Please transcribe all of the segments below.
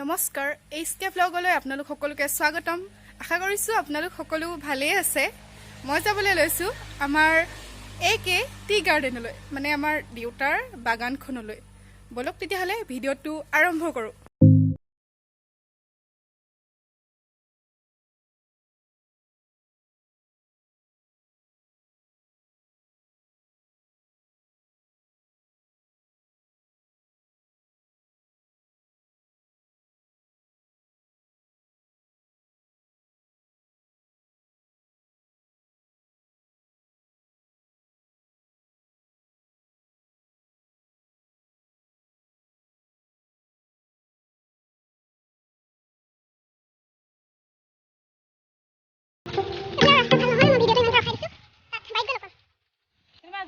নমস্কাৰ এইচকে ব্লগলৈ আপোনালোক সকলোকে স্বাগতম আশা কৰিছো আপোনালোক সকলো ভালেই আছে মই যাবলৈ লৈছো আমাৰ একে টি গাৰ্ডেনলৈ মানে আমাৰ দেউতাৰ বাগানখনলৈ বলক তেতিয়াহলে ভিডিঅটো আৰম্ভ কৰো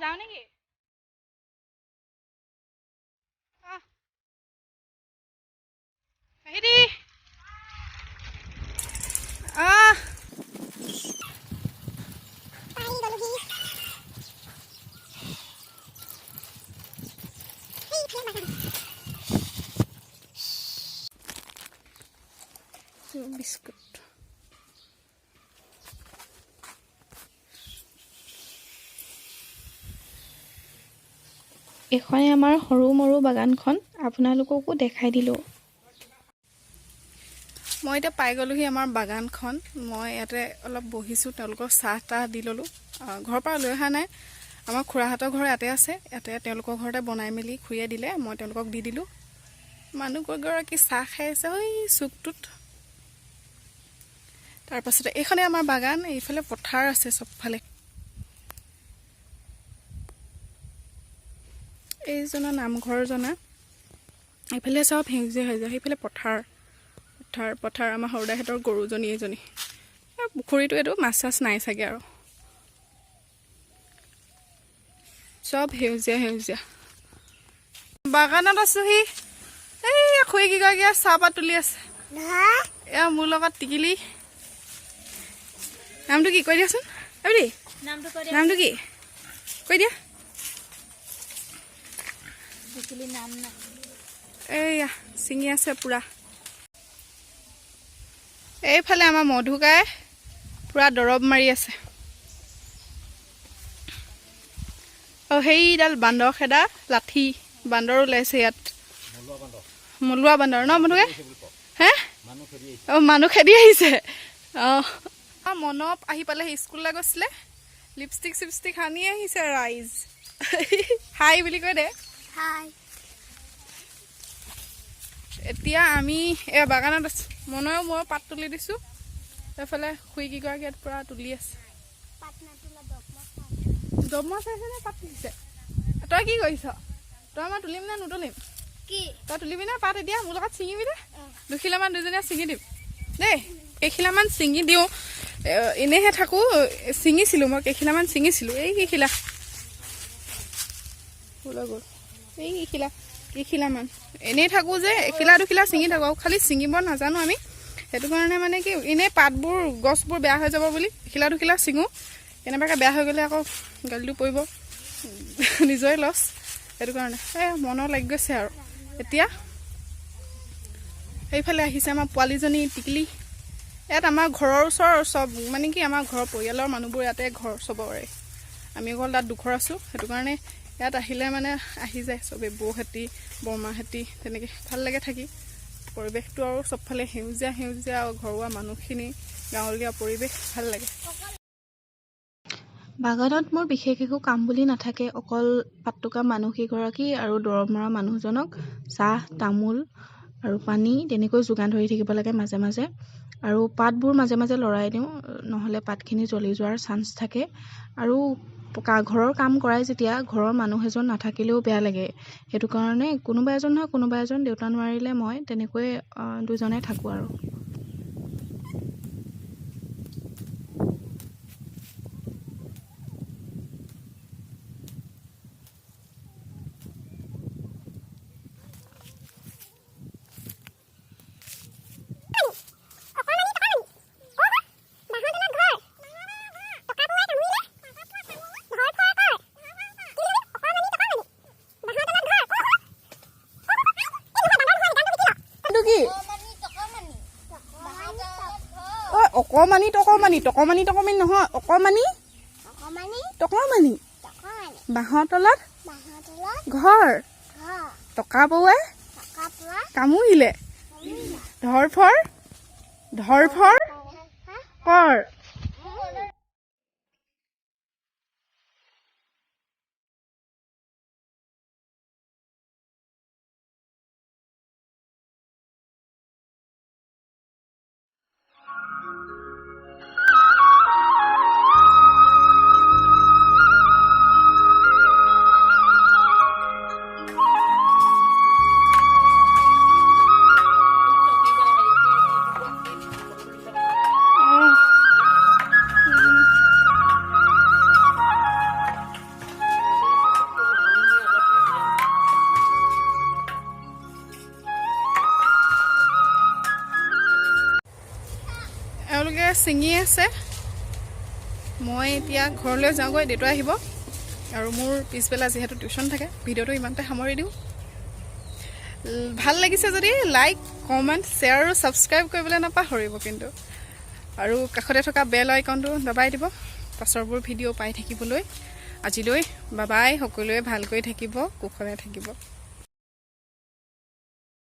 যাও নেকি হেৰি বিস্কুট এখনে আমাৰ সৰু মৰু বাগানখন আপোনালোককো দেখাই দিলো মই এতিয়া পাই গলোহি আমাৰ বাগানখন মই ইয়াতে অলপ বহিছো তেওঁলোকক চাহ তাহ দি ললো ঘৰৰ পৰা লৈ অহা নাই আমাৰ খুৰাহঁতৰ ঘৰ ইয়াতে আছে ইয়াতে তেওঁলোকৰ ঘৰতে বনাই মেলি খুৰিয়ে দিলে মই তেওঁলোকক দি দিলো মানুহ গৰাকী চাহ খাই আছে ওই চুকটোত তাৰ পাছতে এইখনে আমাৰ বাগান এইফালে পথাৰ আছে সবফালে এইজনৰ নামঘৰ জনা এইফালে সব হেউজীয়া হৈ যায় সেইফালে পথাৰ আমাৰ হৰদাহেতৰ গৰুজনী এজনী পুখুৰীটো এইটো মাছ চাছ নাই চাগে আৰু সব হেউজীয়া বাগানত আছোহি এই খুই কিগৰাকী চাহপাত তুলি আছে এয়া মোৰ লগত টিকিলি নামটো কি কৈ দিয়াচোন আবৰি নামটো কি কৈ দিয়া এইয়া ছিঙি আছে পুৰা এইফালে আমাৰ মধুকাই পুৰা দৰব মাৰি আছে সেইডাল বান্দৰ খেদা লাঠি বান্দৰ ওলাইছে ইয়াত মলুৱা বান্দৰ ন মধুকাই হে মানুহ খেদি আহিছে মনপ আহি পালে স্কুললৈ গৈছিলে লিপষ্টিক চিপষ্টিক সানি আহিছে ৰাইজ হাই বুলি কৈ দে এতিয়া আমি এই বাগানত আছো মনয়ো মই পাত তুলি দিছো এইফালে খুই কিগৰাকী ইয়াত পুৰা তুলি আছে দব মাছ আছে নে পাত তুলিছে তই কি কৰিছ তই মই তুলিম নে নুতুলিম কি তই তুলিবি না পাত এতিয়া মোৰ লগত ছিঙিবি দে দুখিলামান দুজনীয়ে ছিঙি দিম দেই কেইখিলামান ছিঙি দিওঁ এনেহে থাকো ছিঙিছিলো মই কেইখিলামান ছিঙিছিলো এই কেইখিলা গ'ল এই কেইখিলামান এনেই থাকো যে এখিলা দুখিলা ছিঙি থাকো আৰু খালি ছিঙিব নাজানো আমি সেইটো কাৰণে মানে কি এনেই পাতবোৰ গছবোৰ বেয়া হৈ যাব বুলি এখিলা দুখিলা ছিঙো কেনেবাকৈ বেয়া হৈ গ'লে আকৌ গালিটো পৰিব নিজৰে লছ সেইটো কাৰণে মনত লাগি গৈছে আৰু এতিয়া সেইফালে আহিছে আমাৰ পোৱালীজনী টিকলি ইয়াত আমাৰ ঘৰৰ ওচৰৰ চব মানে কি আমাৰ ঘৰৰ পৰিয়ালৰ মানুহবোৰ ইয়াতে ঘৰ চবৰে আমি অকল তাত দুখৰ আছোঁ সেইটো কাৰণে ইয়াত আহিলে মানে আহি যায় চবেই বৌহেঁতি বৰমাহেঁতি তেনেকৈ ভাল লাগে থাকি পৰিৱেশটো আৰু চবফালে সেউজীয়া আৰু ঘৰুৱা মানুহখিনি গাঁৱলীয়া পৰিৱেশ ভাল লাগে বাগানত মোৰ বিশেষ একো কাম বুলি নাথাকে অকল পাতটোকা মানুহকেইগৰাকী আৰু দৰৱ মৰা মানুহজনক চাহ তামোল আৰু পানী তেনেকৈ যোগান ধৰি থাকিব লাগে মাজে মাজে আৰু পাতবোৰ মাজে মাজে লৰাই দিওঁ নহ'লে পাতখিনি জ্বলি যোৱাৰ চান্স থাকে আৰু ঘৰৰ কাম কৰাই যেতিয়া ঘৰৰ মানুহ এজন নাথাকিলেও বেয়া লাগে সেইটো কাৰণে কোনোবা এজন নহয় কোনোবা এজন দেউতা নোৱাৰিলে মই তেনেকৈ দুজনে থাকোঁ আৰু অকমানি টকমানি টকমানি টকমানি নহয় অকমানি টকমানি বাঁহৰ তলত ঘৰ টকা পৌৱাই কামুৰিলে ধৰফৰ কৰ এওঁলোকে ছিঙি আছে মই এতিয়া ঘৰলৈ যাওঁগৈ দেউতা আহিব আৰু মোৰ পিছবেলা যিহেতু টিউশ্যন থাকে ভিডিঅ'টো ইমানতে সামৰি দিওঁ ভাল লাগিছে যদি লাইক কমেণ্ট শ্বেয়াৰ আৰু ছাবস্ক্ৰাইব কৰিবলৈ নাপাহৰিব কিন্তু আৰু কাষতে থকা বেল আইকনটো দবাই দিব পাছৰবোৰ ভিডিঅ' পাই থাকিবলৈ আজিলৈ বাই বাই সকলোৱে ভালকৈ থাকিব কুশলে থাকিব